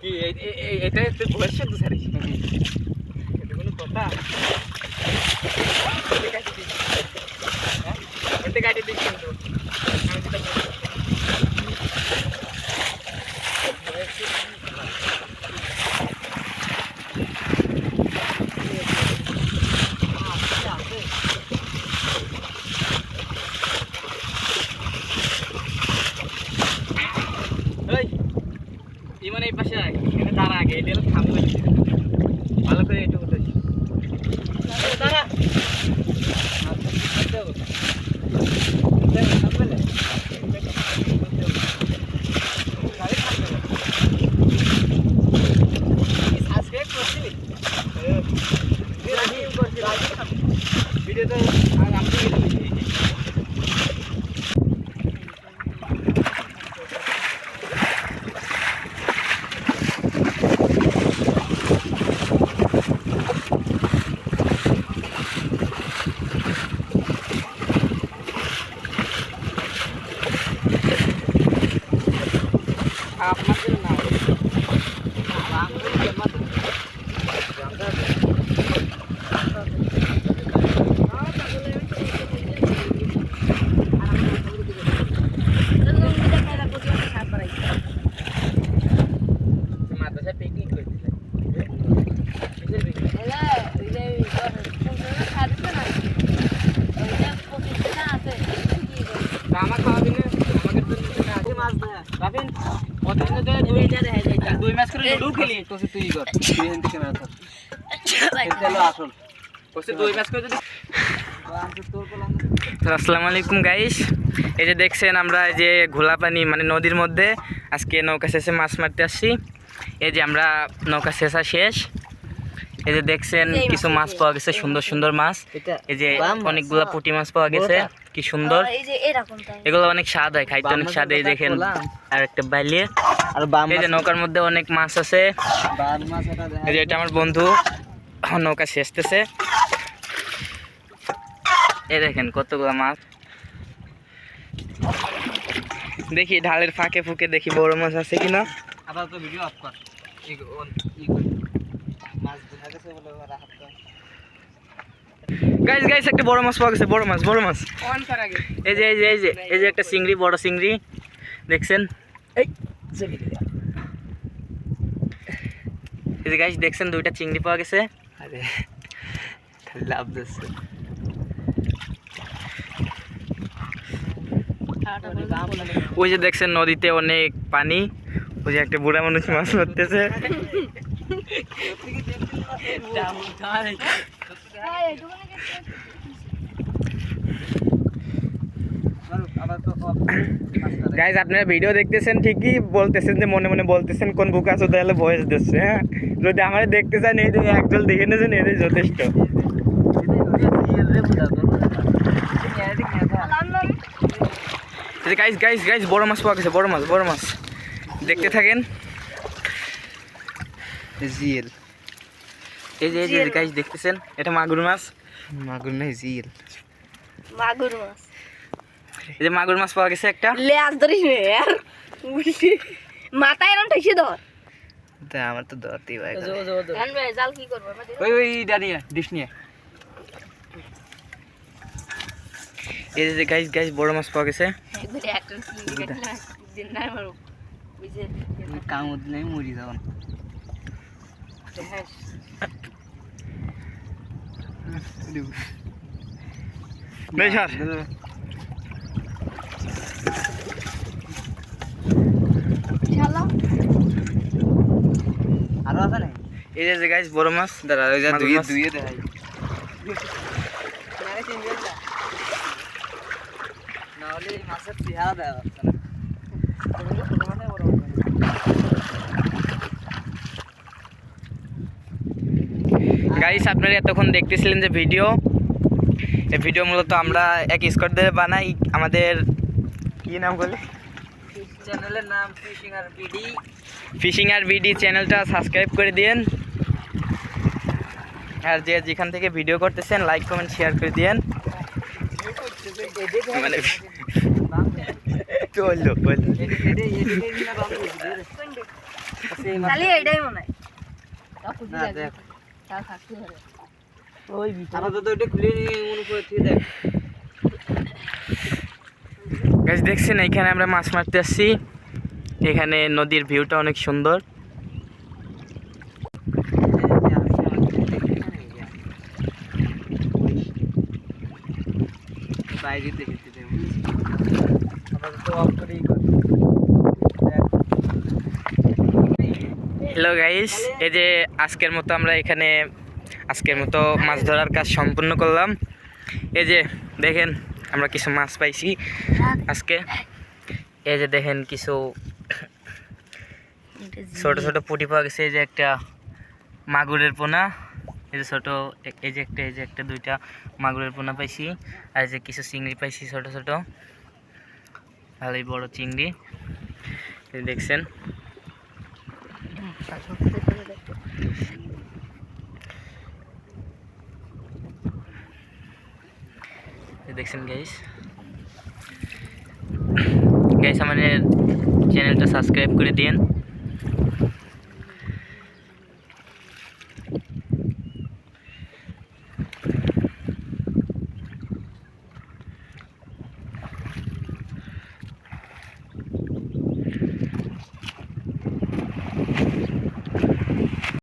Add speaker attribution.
Speaker 1: কি এটা একটু ভবিষ্যৎ সারি এটা কোনো কথা ওটা কাটি দিচ্ছি কিন্তু ইমান এই পাশে এখানে দাঁড়া আগে এটা হলো থামবে ভালো করে একটু বলতে দাঁড়া ভিডিওতে আসসালামু আলাইকুম গাইস, এই যে দেখছেন আমরা এই যে ঘোলা পানি মানে নদীর মধ্যে আজকে নৌকা শেষে মাছ মারতে আসছি। এই যে আমরা নৌকা শেষা শেষ, এই যে দেখছেন কিছু মাছ পাওয়া গেছে, সুন্দর সুন্দর মাছ। এই যে অনেকগুলা পুঁটি মাছ পাওয়া গেছে, কি সুন্দর। এগুলো অনেক স্বাদ হয়, খাইতে অনেক স্বাদ। এই দেখেন আর একটা বাইলে, এই যে নৌকার মধ্যে অনেক মাছ আছে। এই যে এটা আমার বন্ধু নৌকা শেষতেছে, এই দেখেন কতগুলো মাছ। দেখি ঢালের ফাঁকে ফুকে দেখি বড় মাছ আছে কিনা। আবার তো ভিডিও অফ কর। গাইস গাইস একটা বড় মাছ পাওয়া গেছে, বড় মাছ বড় মাছ। এই যে এই যে এই যে এই যে একটা চিংড়ি, বড় চিংড়ি দেখছেন। এই যে গাইস দেখছেন দুইটা চিংড়ি পাওয়া গেছে। আরে লাভ দিচ্ছে। ওই যে দেখছেন নদীতে অনেক পানি, ওই যে একটা বুড়া মানুষ মাছ ধরতেছে। গাইস আপনারা ভিডিও দেখতেছেন ঠিকই, বলতেছেন যে মনে মনে বলতেছেন কোন বুকা আছে তাহলে ভয়েস দিচ্ছে। হ্যাঁ, যদি আমাদের দেখতে চান এই যে একদল দেখে নিয়েছেন এটাই যথেষ্ট। গাইস গাইস গাইস বড় মাছ পাওয়া গেছে, বড় মাছ বড় মাছ, দেখতে থাকেন। জিএল, এই যে এই যে গাইস দেখতেছেন এটা মাগুর মাছ। মাগুর নাই, জিএল মাগুর মাছ। এই যে মাগুর মাছ পাওয়া গেছে একটা। লেজ ধরিস নে यार, মাথায় এরকম ঠেসে ধর। তা আমার তো ধরতেই ভাই। জান ভাই জাল কি করব? ওই ওই ডানিয়া ডিশ নিয়ে। এই যে গাইস গাইস বড় মাছ পাওয়া গেছে। এগুলো একটা কি না দিন না মারো, ওই যে কামুদ নাই মরি যাও না। নেই স্যার, আরো আছে না। এই যে গাইস বড় মাছ, দাঁড়া ওই যে দুইয়ে দেখাই।
Speaker 2: নাহলে এই মাছের চেহারা দেওয়া যাচ্ছে না।
Speaker 1: গাইস আপনারা এতক্ষণ দেখতেছিলেন যে ভিডিও, এই ভিডিও মূলত আমরা এক স্কট ধরে বানাই। আমাদের কি নাম বলে,
Speaker 2: চ্যানেলের নাম ফিশিং আর বিডি।
Speaker 1: ফিশিং আর বিডি চ্যানেলটা সাবস্ক্রাইব করে দিন, আর যে যেখান থেকে ভিডিও করতেছেন লাইক কমেন্ট শেয়ার করে দিন। মানে চললো
Speaker 3: এটাই মনে হয়
Speaker 2: ওই আপাতত ওইটা খুলে নিয়ে মনে করে দিয়ে দেখ।
Speaker 1: গাইস দেখছেন এখানে আমরা মাছ মারতে আসছি, এখানে নদীর ভিউটা অনেক সুন্দর।
Speaker 2: বাইরে দেখেছি আপাতত অফ করেই কর।
Speaker 1: হ্যালো গাইস, এই যে আজকের মতো আমরা এখানে মাছ ধরার কাজ সম্পূর্ণ করলাম। এই যে দেখেন আমরা কিছু মাছ পাইছি আজকে। এই যে দেখেন কিছু ছোট ছোট পুঁটি পাওয়া গেছে। এই যে একটা মাগুরের পোনা, এই যে ছোট, এই যে একটা দুইটা মাগুরের পোনা পাইছি। আর এই যে কিছু চিংড়ি পাইছি ছোট ছোট, ভালোই বড় চিংড়ি। এই দেখছেন গাইস আমাদের চ্যানেলটা সাবস্ক্রাইব করে দিন।